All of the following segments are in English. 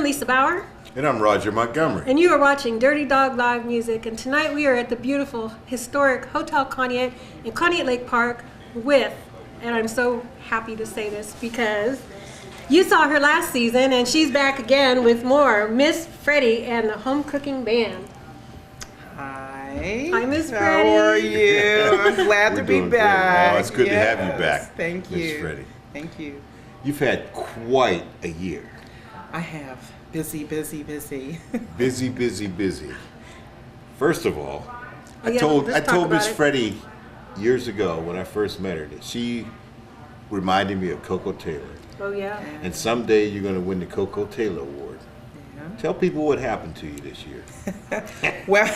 Lisa Bauer. And I'm Rodger Montgomery. And you are watching Dirty Dog Live Music. And tonight we are at the beautiful, historic Hotel Conneaut in Conneaut Lake Park with, and I'm so happy to say this because you saw her last season and she's back again with more, Miss Freddie and the Home Cooking Band. Hi. Hi, Miss Freddie. How are you? I'm glad to be back. Oh, it's good to have you back. Thank you. Miss Freddie. Thank you. You've had quite a year. I have. Busy. Busy. First of all, I let's talk told Miss about it. Freddie years ago when I first met her that she reminded me of Coco Taylor. Oh, yeah. And someday you're going to win the Coco Taylor Award. Yeah. Tell people what happened to you this year. Well,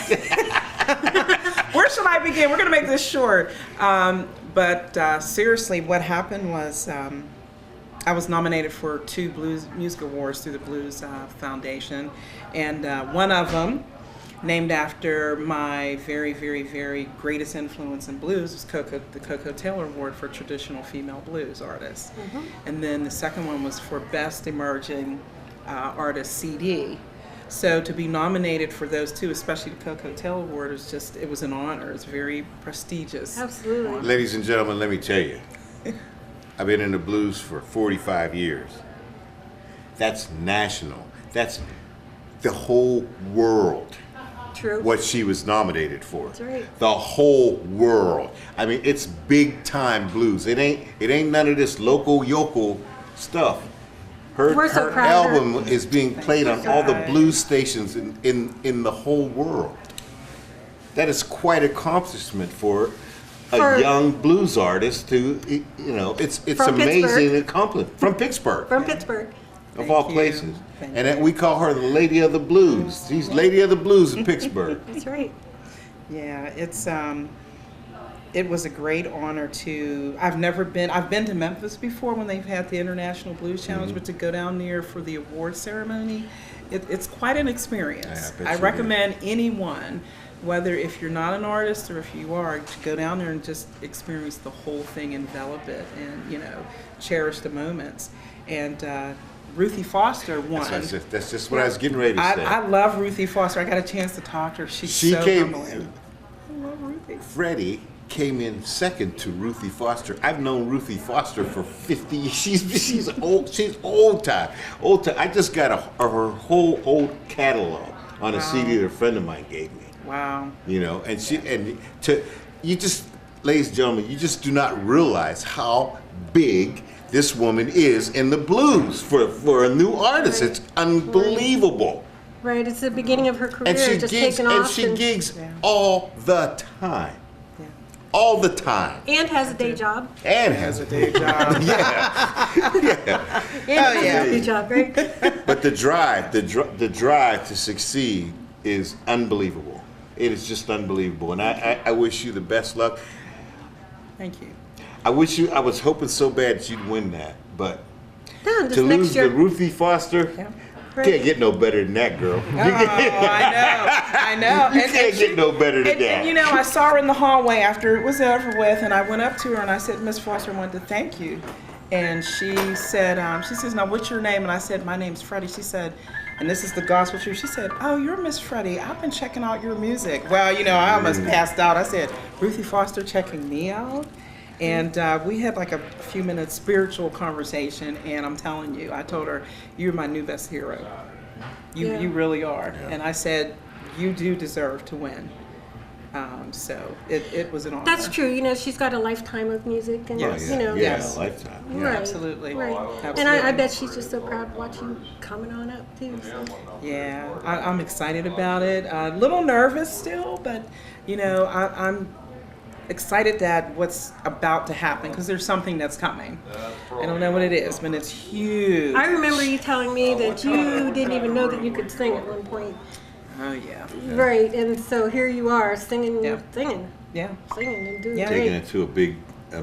where should I begin? We're going to make this short. But seriously, what happened was I was nominated for 2 Blues Music Awards through the Blues Foundation. And one of them, named after my very, very, very greatest influence in blues, was the Coco Taylor Award for Traditional Female Blues Artists. Mm-hmm. And then the second one was for Best Emerging Artist CD. So to be nominated for those 2, especially the Coco Taylor Award, it was an honor. It's very prestigious. Absolutely. Ladies and gentlemen, let me tell you, I've been in the blues for 45 years. That's national. That's the whole world. True. What she was nominated for. That's right. The whole world. I mean, it's big time blues. It ain't none of this local yokel stuff. We're so Her proud of her. album is being played on all the blues stations in the whole world. That is quite an accomplishment for a young blues artist to, it's From amazing Pittsburgh. accomplishment. From Pittsburgh. From Pittsburgh. Of all places. And that we call her the Lady of the Blues. She's Lady of the Blues in Pittsburgh. That's right. Yeah, it was a great honor to. I've been to Memphis before when they've had the International Blues Challenge, but to go down there for the award ceremony, it's quite an experience. Yeah, I bet you recommend anyone, whether if you're not an artist or if you are, to go down there and just experience the whole thing, envelop it, and cherish the moments. And Ruthie Foster won. That's just what I was getting ready to say. I love Ruthie Foster. I got a chance to talk to her. She so humbling. I love Ruthie. Freddie came in second to Ruthie Foster. I've known Ruthie Foster for 50 years. She's old. She's old time. I just got her whole old catalog on a CD that a friend of mine gave me. Wow. Ladies and gentlemen, you just do not realize how big this woman is in the blues for a new artist. It's unbelievable. Right, it's the beginning of her career, And she just gigs, taking and off. she gigs all the time. Yeah. All the time. And has a day job. And Has a day job. yeah. And has a day job, right? But the drive to succeed is unbelievable. It is just unbelievable. And I wish you the best luck. Thank you. I was hoping so bad that you'd win that, but No, just to next lose year. to Ruthie Foster, Yeah. can't get no better than that, girl. I know. You can't get no better than that. And I saw her in the hallway after it was over with, and I went up to her and I said, Miss Foster, I wanted to thank you. And she said, she says, now what's your name? And I said, my name's Freddie. She said, and this is the gospel truth. She said, oh, you're Miss Freddie. I've been checking out your music. Well, I almost passed out. I said, Ruthie Foster checking me out? And we had like a few minutes spiritual conversation, and I'm telling you, I told her, you're my new best hero. You really are. Yeah. And I said, you do deserve to win. So it was an honor. That's true. She's got a lifetime of music, and Yes. Yes. A lifetime. Yeah. Right. Absolutely. Right. Absolutely. And I bet she's just so proud to watch you coming on up too. So. Yeah, I'm excited about it. A little nervous still, but I'm excited that what's about to happen, because there's something that's coming. I don't know what it is, but it's huge. I remember you telling me that you didn't even know that you could sing at one point. Oh yeah. Right, and so here you are singing, Yeah. singing and doing Yeah. Taking great. it to a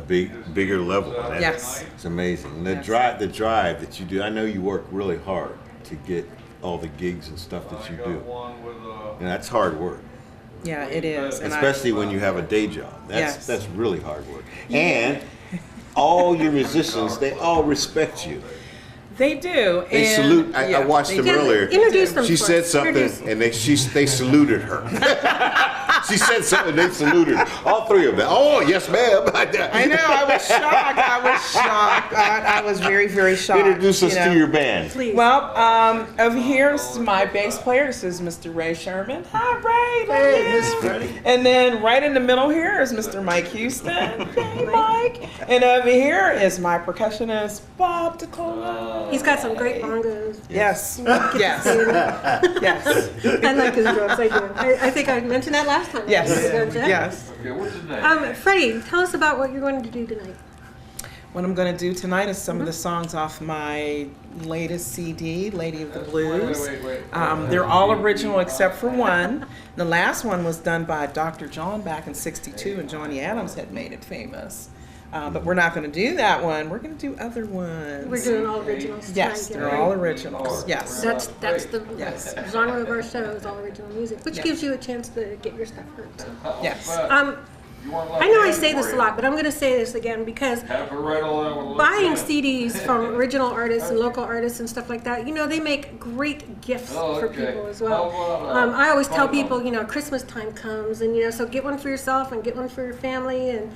bigger level. Yes. It's amazing. And the Yes. drive that you do. I know you work really hard to get all the gigs and stuff that you do. And that's hard work. Yeah, it is. And Especially when you have a day job. Yes. That's really hard work. And all your musicians, they all respect you. They do. They salute. I watched them earlier. Introduce them. She said something, and they saluted her. She said something, they saluted her. All three of them. Oh, yes, ma'am. I know. I was shocked. I was very, very shocked. Introduce us to your band. Please. Well, over here is my bass player. This is Mr. Ray Sherman. Hi, Ray. Hey, Miss Freddie. And then right in the middle here is Mr. Mike Houston. Hey, Mike. And over here is my percussionist, Bob DeCola. He's got some great bongos. Yes. Yes. Yes. I like his drums. I do. I think I mentioned that last time. Yes. Yeah. Yes. Okay, what's his name? Freddie, tell us about what you're going to do tonight. What I'm going to do tonight is some of the songs off my latest CD, Lady of the Blues. Wait. They're all original except for one. The last one was done by Dr. John back in '62, and Johnny Adams had made it famous. But we're not going to do that one. We're going to do other ones. We're doing all originals tonight. Yes, yeah, they're right? all originals. Yes. That's the Yes. genre of our show is all original music, which Yeah. gives you a chance to get your stuff heard. So. Yes. I know I say this a lot, but I'm going to say this again because buying CDs from original artists and local artists and stuff like that, they make great gifts for people as well. I always tell people, Christmas time comes, and so get one for yourself and get one for your family, and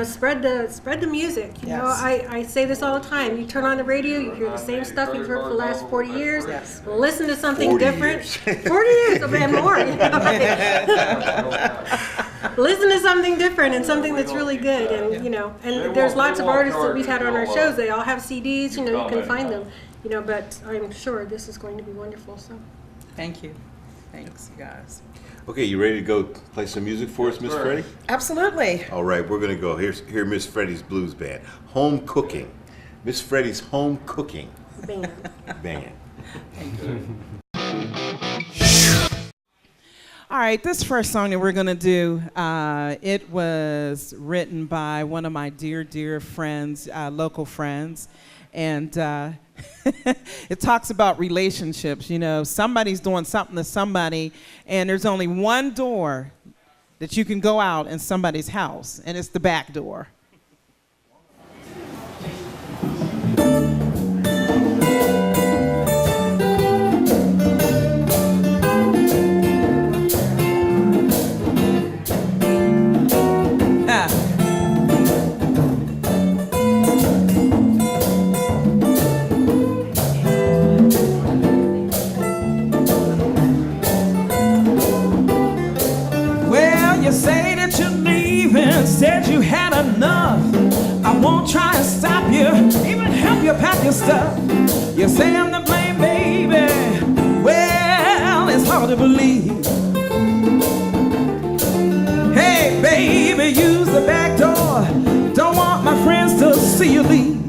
spread the music. You know, Yes. I say this all the time. You turn on the radio, you hear the same stuff you've heard for the last 40 years. Yes. Listen to something 40 different. years. 40 years and more. Listen to something different and something that's really good, and and there's lots of artists that we've had on our shows. They all have CDs. You can find them. But I'm sure this is going to be wonderful. So, Thank you. Thanks, you guys. Okay, you ready to go play some music for us, Miss Freddie? Absolutely. All right, we're going to go. Hear Miss Freddie's Blues Band. Home Cooking. Miss Freddie's Home Cooking bam. Band. All right, this first song that we're going to do, it was written by one of my dear friends, local friends, and it talks about relationships. Somebody's doing something to somebody, and there's only one door that you can go out in somebody's house, and it's the back door. Said you had enough. I won't try and stop you, even help you pack your stuff. You say I'm to blame, baby. Well, it's hard to believe. Hey, baby, use the back door. Don't want my friends to see you leave.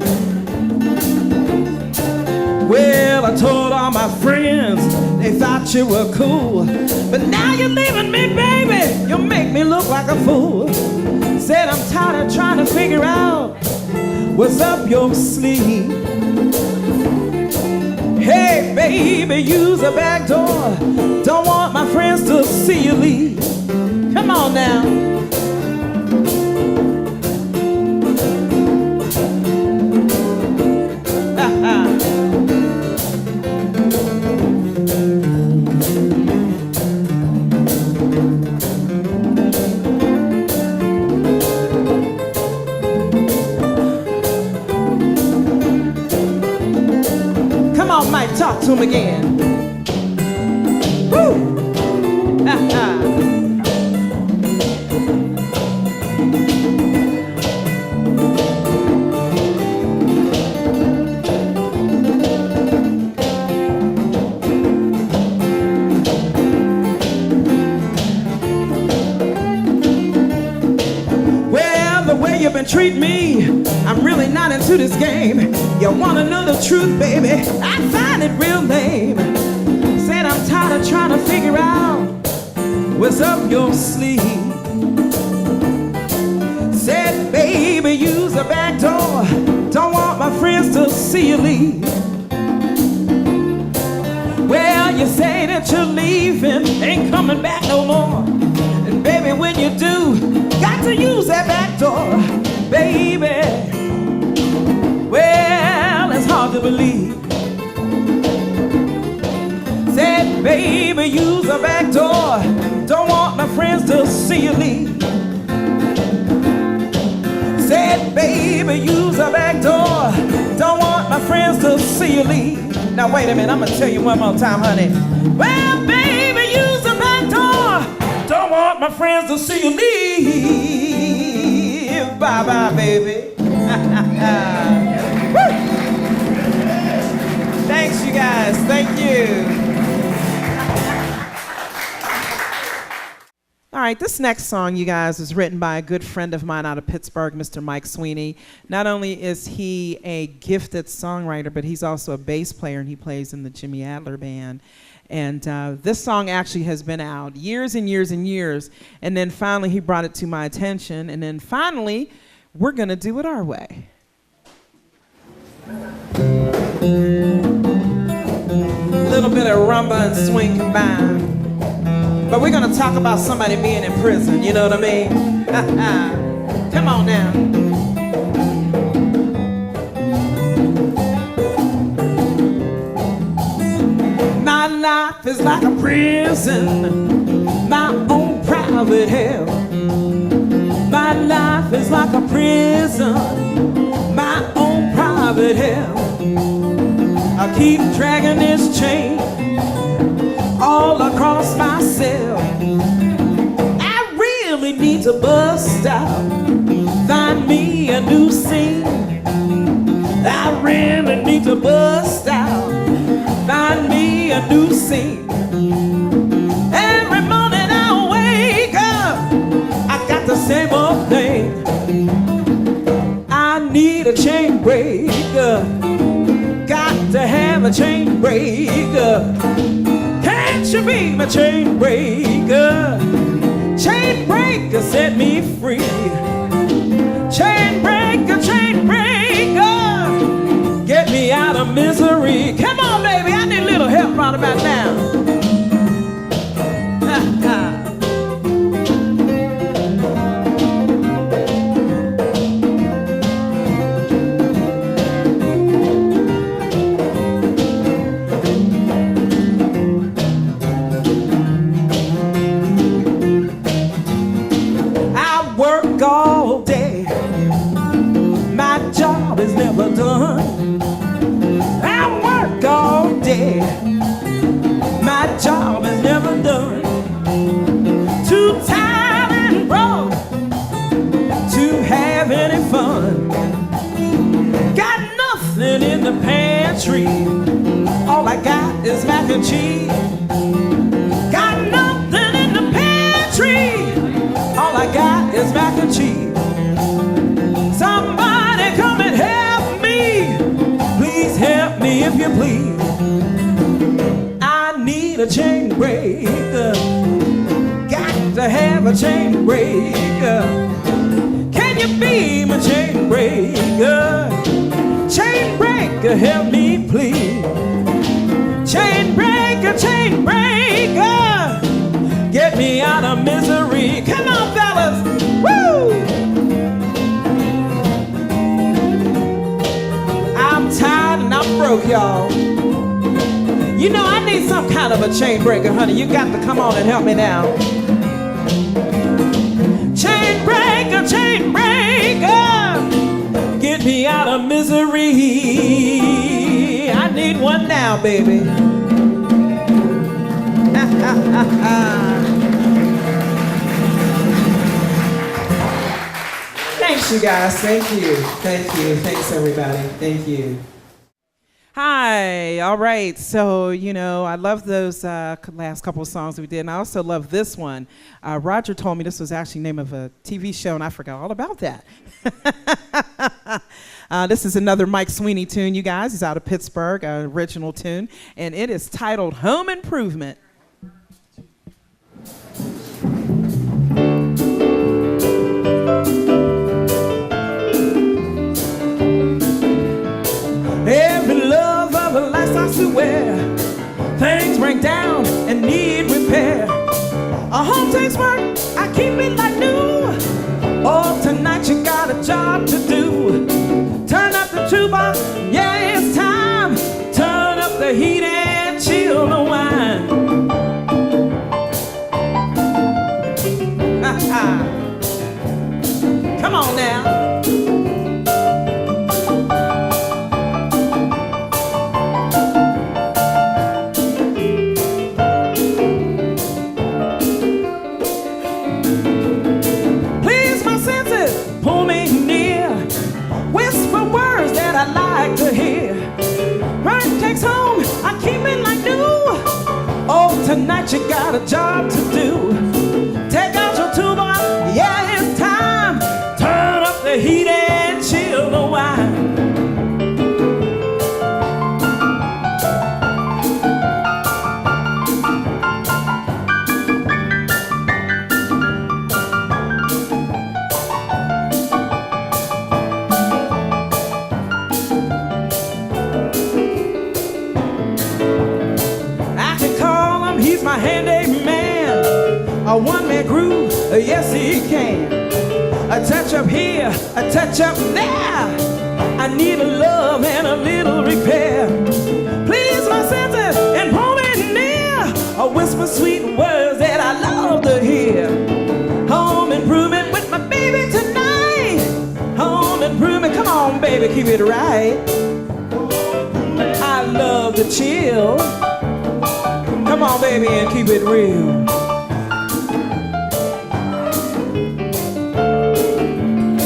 Well, I told all my friends, they thought you were cool. But now you're leaving me, baby. You make me look like a fool. Said I'm tired of trying to figure out what's up your sleeve. Hey, baby, use the back door. Don't want my friends to see you leave. Come on now. Talk to him again. Woo! Well, the way you've been treating me, I'm really not into this game. You wanna know the truth, baby? I find it real lame. Said I'm tired of trying to figure out what's up your sleeve. Said, baby, use the back door. Don't want my friends to see you leave. Well, you say that you're leaving, ain't coming back no more. And baby, when you do, got to use that back door, baby. Well, it's hard to believe. Baby, use a back door. Don't want my friends to see you leave. Said, baby, use a back door. Don't want my friends to see you leave. Now wait a minute, I'm gonna tell you one more time, honey. Well, baby, use a back door. Don't want my friends to see you leave. Bye bye, baby. Thanks, you guys. Thank you. All right, this next song, you guys, was written by a good friend of mine out of Pittsburgh, Mr. Mike Sweeney. Not only is he a gifted songwriter, but he's also a bass player, and he plays in the Jimmy Adler Band. And this song actually has been out years and years and years, and then finally he brought it to my attention, and then finally we're going to do it our way. A little bit of rumba and swing combined. But we're gonna talk about somebody being in prison, you know what I mean? Come on now. My life is like a prison, my own private hell. My life is like a prison, my own private hell. I keep dragging this chain all across my cell. I really need to bust out, find me a new scene. I really need to bust out, find me a new scene. Every morning I wake up, I got the same old thing. I need a chain breaker, got to have a chain breaker. Can't you be my chain breaker? Chain breaker, set me free. Chain breaker, get me out of misery. Come on, baby, I need a little help right about now. All day, my job is never done. I work all day, my job is never done. Too tired and broke to have any fun. Got nothing in the pantry, all I got is mac and cheese. Got nothing in the pantry, all I got is mac and cheese. Somebody come and help me. Please help me if you please. I need a chain breaker. Got to have a chain breaker. Can you be my chain breaker? Chain breaker, help me please. Chain breaker, get me out of misery. Come on, fellas. Woo! I'm tired and I'm broke, y'all. You know, I need some kind of a chain breaker, honey. You got to come on and help me now. Chain breaker, get me out of misery. I need one now, baby. Thanks, you guys. Thank you. Thanks, everybody. Thank you. Hi. All right. So, you know, I love those last couple of songs we did, and I also love this one. Rodger told me this was actually the name of a TV show, and I forgot all about that. This is another Mike Sweeney tune, you guys. He's out of Pittsburgh, an original tune, and it is titled Home Improvement. Every love of a life starts to wear. Things break down and need repair. A home takes work, I keep it like new. Oh, tonight you got a job to do. Turn up the jukebox, yeah, it's time. Turn up the heat and chill the wine. Please my senses, pull me near. Whisper words that I like to hear. Burn takes home, I keep it like new. Oh, tonight you got a job to do. Take out your tuba, yeah, it's time. Turn up the heat and chill the wine. My handyman, a one-man groove, yes he can. A touch up here, a touch up there. I need a love and a little repair. Please my senses and pull me near. A whisper sweet words that I love to hear. Home improvement with my baby tonight. Home improvement, come on baby, keep it right. I love to chill. Come on, baby, and keep it real.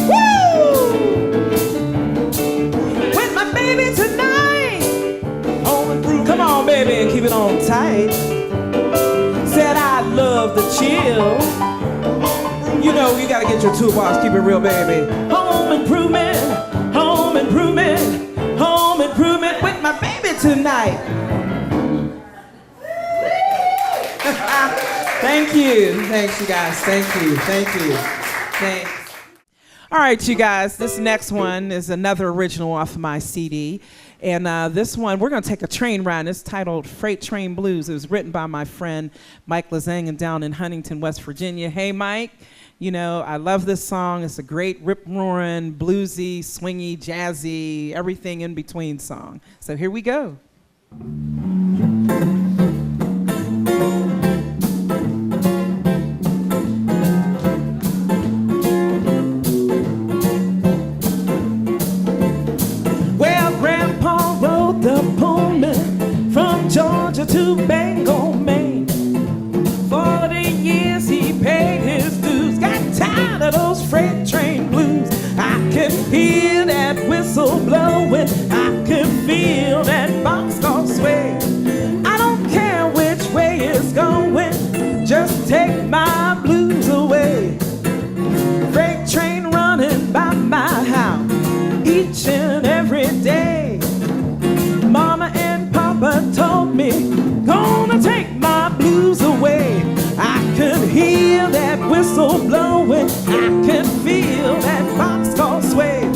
Woo! With my baby tonight. Home and brew. Come on, baby, and keep it on tight. Said I love the chill. You know, you gotta get your toolbox. Keep it real, baby. Home improvement, home improvement, home improvement with my baby tonight. Thank you. Thanks, you guys. Thank you. Thank you. Thanks. All right, you guys. This next one is another original off of my CD. And this one, we're going to take a train ride. It's titled Freight Train Blues. It was written by my friend Mike Lazangan down in Huntington, West Virginia. Hey, Mike. You know, I love this song. It's a great rip-roaring, bluesy, swingy, jazzy, everything in between song. So here we go. Georgia to Bangor, Maine. 40 years he paid his dues. Got tired of those freight train blues. I can hear that whistle blowing. I can feel that boxcar sway. I don't care which way it's going. Just take my blues away. Freight train running by my house each and every day. Mama and Papa told me, gonna take my blues away. I can hear that whistle blowing. I can feel that boxcar sway.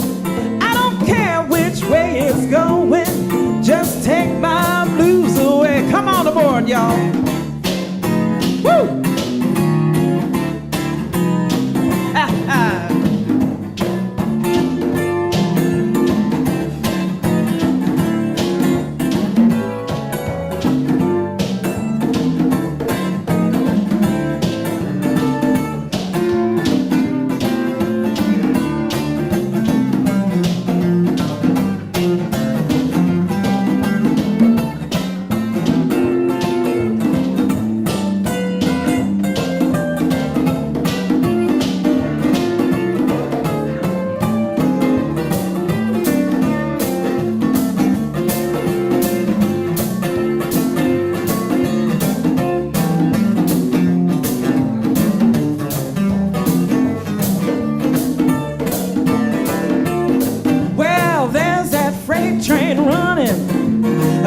I don't care which way it's going. Just take my blues away. Come on aboard, y'all. Woo!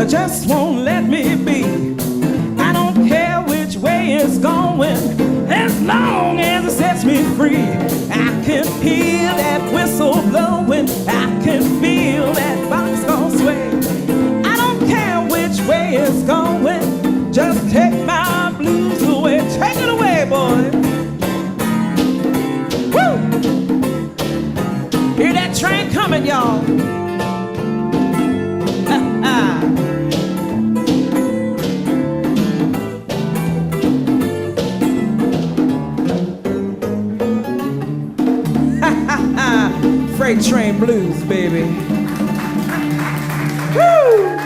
Just won't let me be. I don't care which way it's going, as long as it sets me free. I can hear that whistle blowing. I can feel that boxcar sway. I don't care which way it's going. Just take my blues away. Take it away, boy. Woo! Hear that train coming, y'all. Freight train blues, baby. Woo!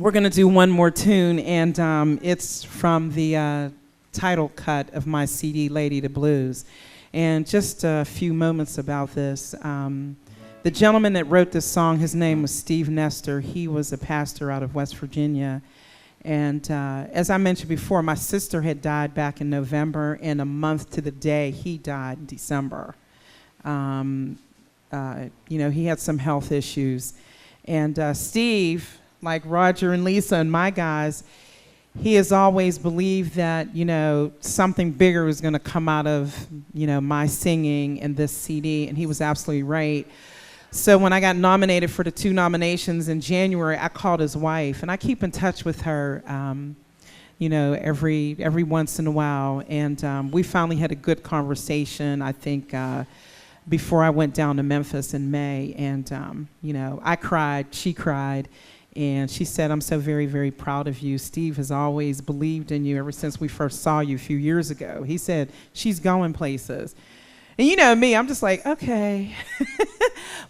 We're going to do one more tune, and it's from the title cut of my CD, Lady to Blues. And just a few moments about this. The gentleman that wrote this song, his name was Steve Nestor. He was a pastor out of West Virginia. And as I mentioned before, my sister had died back in November, and a month to the day, he died in December. You know, he had some health issues. And Steve, like Roger and Lisa and my guys, he has always believed that, you know, something bigger was going to come out of, you know, my singing and this CD, and he was absolutely right. So when I got nominated for the 2 nominations in January, I called his wife, and I keep in touch with her, you know, every once in a while, and we finally had a good conversation, I think, before I went down to Memphis in May, and, you know, I cried, she cried, and she said, I'm so very, very proud of you. Steve has always believed in you ever since we first saw you a few years ago. He said, she's going places. And you know me, I'm just like, okay.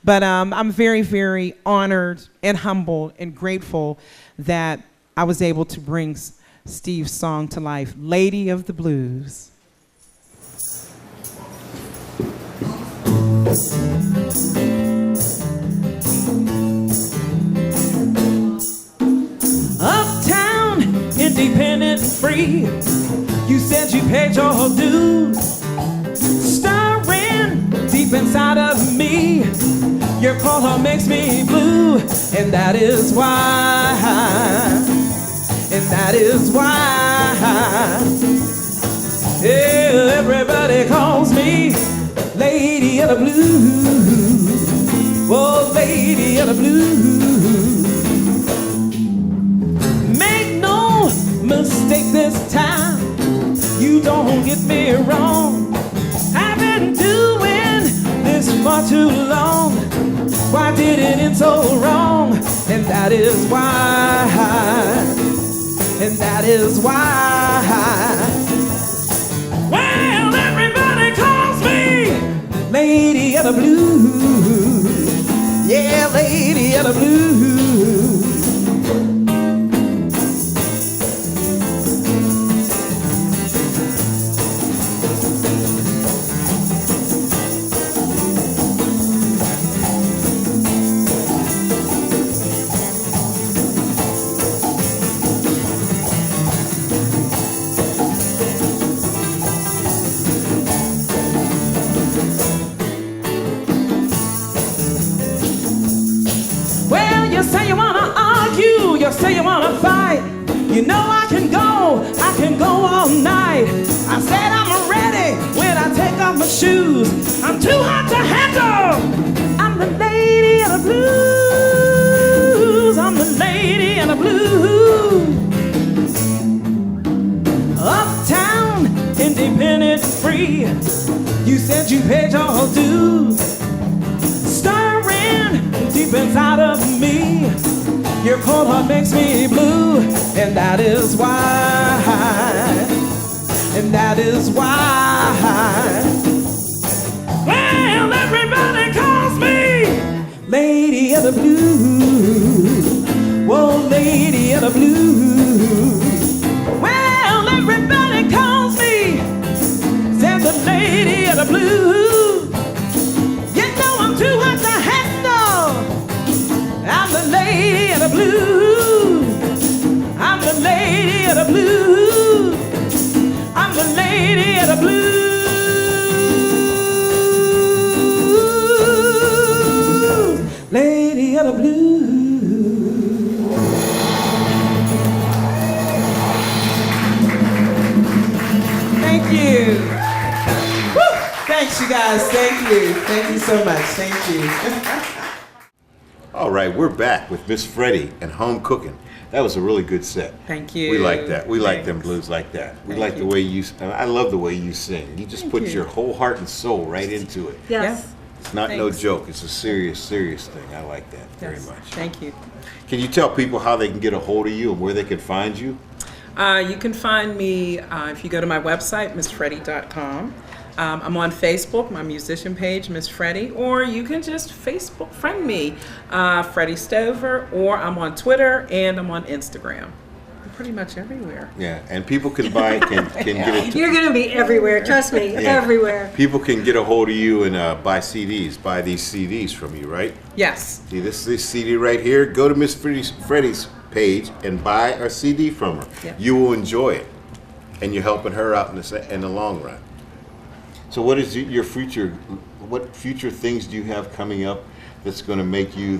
But I'm very, very honored and humbled and grateful that I was able to bring Steve's song to life, Lady of the Blues. Uptown, independent and free. You said you paid your dues. Stirring deep inside of me. Your call makes me blue. And that is why. And that is why. Yeah, everybody calls me Lady of the Blues. Oh, Lady of the Blues. Mistake this time, you don't get me wrong. I've been doing this for too long. Why did it end so wrong? And that is why. And that is why. Well, everybody calls me Lady of the Blues. Yeah, Lady of the Blues. Say you wanna fight, you know I can go all night. I said I'm ready when I take off my shoes. I'm too hot to handle. I'm the lady of the blues. I'm the lady of the blues. Uptown, independent, free. You said you paid your dues. Stirring deep inside of me. Your cold heart makes me blue, and that is why, and that is why. Well, everybody calls me Lady of the Blues. Whoa, Lady of the Blues. Well, everybody calls me, says the Lady of the Blues. You know I'm too hot to handle. I'm the lady of the blues. I'm the lady of the blues. I'm the lady of the blues. Lady of the blues. Thank you. Woo! Thanks, you guys. Thank you. Thank you so much. Thank you. All right, we're back with Miss Freddie and Home Cookin'. That was a really good set. Thank you. We like that. We like them Thanks. blues like that. We Thank like you. the way you, I love the way you sing. You just Thank put you. your whole heart and soul right into it. Yes. It's not no Thanks. joke. It's a serious, serious thing. I like that very Yes. much. Thank you. Can you tell people how they can get a hold of you and where they can find you? You can find me if you go to my website, missfreddie.com. I'm on Facebook, my musician page, Miss Freddie, or you can just Facebook friend me, Freddie Stover, or I'm on Twitter and I'm on Instagram. I'm pretty much everywhere. Yeah, and people can get it. You're going to be everywhere. Trust me, everywhere. People can get a hold of you and buy these CDs from you, right? Yes. See, this CD right here. Go to Miss Freddie's page and buy a CD from her. Yeah. You will enjoy it, and you're helping her out in the long run. So, what is your future? What future things do you have coming up that's going to make you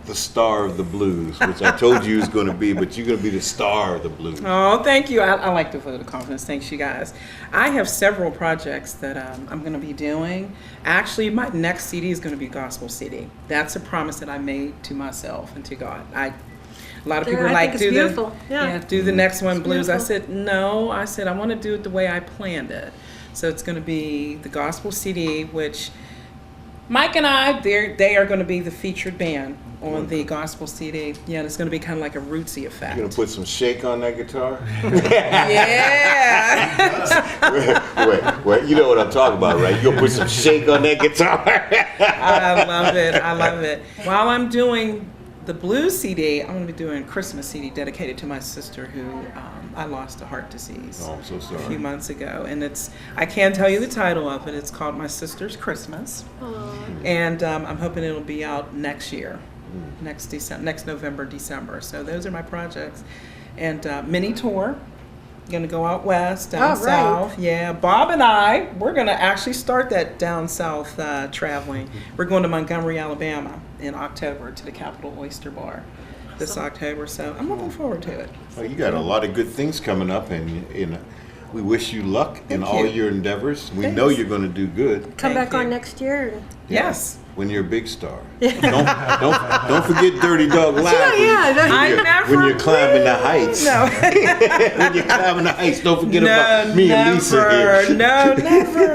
the star of the blues, which I told you is going to be, but you're going to be the star of the blues. Oh, thank you. I like the vote of confidence. Thanks, you guys. I have several projects that I'm going to be doing. Actually, my next CD is going to be gospel CD. That's a promise that I made to myself and to God. A lot of people are like, do the next one blues. Beautiful. I said, no. I said, I want to do it the way I planned it. So it's going to be the gospel CD, which Mike and I, they are going to be the featured band on the gospel CD. Yeah, it's going to be kind of like a rootsy effect. You're going to put some shake on that guitar? Yeah. wait, you know what I'm talking about, right? You're going to put some shake on that guitar? I love it. I love it. While I'm doing the blues CD, I'm going to be doing a Christmas CD dedicated to my sister who I lost to heart disease Oh, I'm so sorry. a few months ago. And I can't tell you the title of it. It's called My Sister's Christmas. Aww. And I'm hoping it'll be out next year, next November, December. So those are my projects. And mini tour. Gonna go out west, down south. Yeah, Bob and we're gonna actually start that down south traveling. We're going to Montgomery, Alabama in October to the Capitol Oyster Bar this October. So I'm looking forward to it. Well, you got a lot of good things coming up, and we wish you luck in all your endeavors. We know you're going to do good. Come Thank back you. on next year. Yes. When you're a big star. Don't forget Dirty Dog Live. When you're climbing the heights. No. When you're climbing the heights, don't forget about me and Lisa here. No,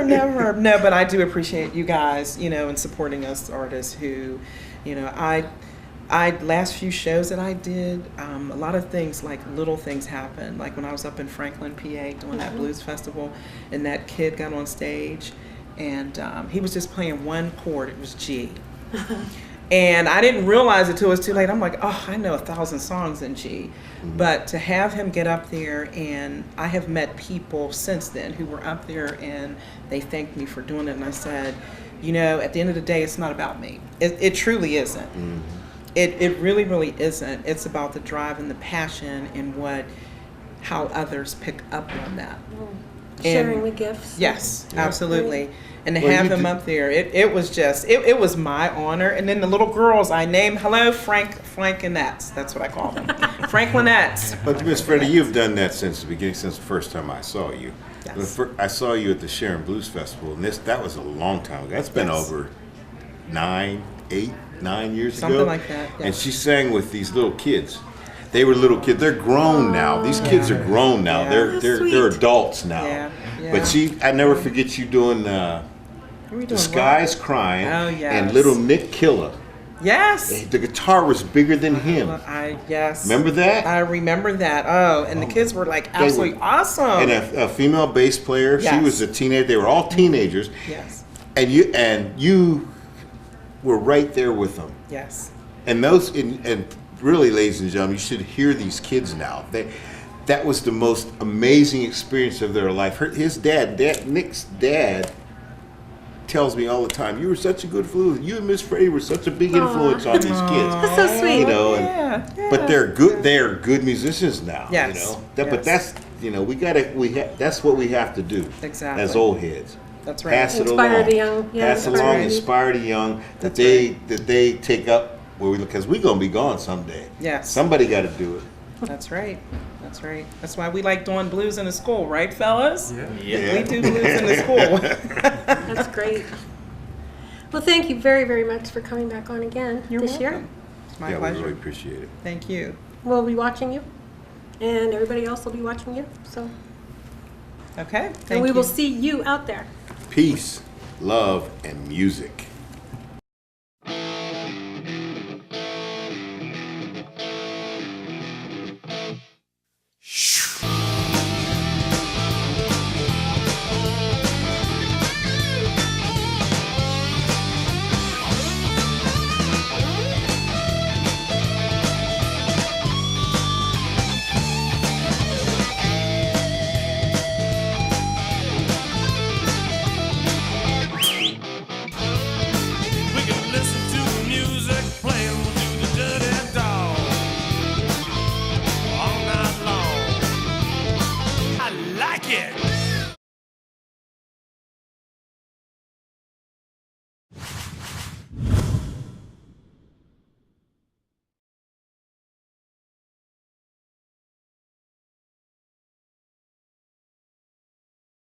never. No, but I do appreciate you guys, and supporting us artists who, I last few shows that I did, a lot of things, like little things happened. Like when I was up in Franklin, PA, doing that blues festival, and that kid got on stage, and he was just playing one chord. It was G. And I didn't realize it till it was too late. I'm like, oh, I know 1,000 songs in G. But to have him get up there, and I have met people since then who were up there and they thanked me for doing it. And I said, at the end of the day, it's not about me. It truly isn't. It really, really isn't. It's about the drive and the passion and how others pick up on that. Sharing the gifts. Yes, absolutely. And to have him up there, it was just, it was my honor. And then the little girls I named, hello, Frankinettes. That's what I call them. Franklinettes. But Miss Freddie, you've done that since the beginning, since the first time I saw you. Yes. I saw you at the Sharon Blues Festival, and that was a long time ago. That's been over 9 years ago. Something like that, yes. And she sang with these little kids. They were little kids. They're grown now. These kids are grown now. Yeah. They're adults now. Yeah. But I never forget you doing The Sky's Crying and Little Nick Killer. Yes. The guitar was bigger than him. Yes. Remember that? I remember that. Oh, and the kids were like absolutely awesome. And a female bass player. Yes. She was a teenager. They were all teenagers. Yes. And you were right there with them. Yes. And and really, ladies and gentlemen, you should hear these kids now. That was the most amazing experience of their life. His Nick's dad, tells me all the time, you were such a good influence. You and Miss Freddie were such a big influence on these kids. That's so sweet. But they're good. They are good musicians now. Yes. But that's that's what we have to do. Exactly. As old heads. That's right. Pass it Inspire along. the young. Yeah, Pass it that's along. right. Inspire the young. That they take up where we look, because we're gonna be gone someday. Yes. Somebody got to do it. That's right. That's right. That's why we like doing blues in the school, right, fellas? Yeah. We do blues in the school. That's great. Well, thank you very, very much for coming back on again You're this welcome. year. It's my We pleasure. really appreciate it. Thank you. We'll be watching you, and everybody else will be watching you. So, Okay. Thank and we you. will see you out there. Peace, love, and music.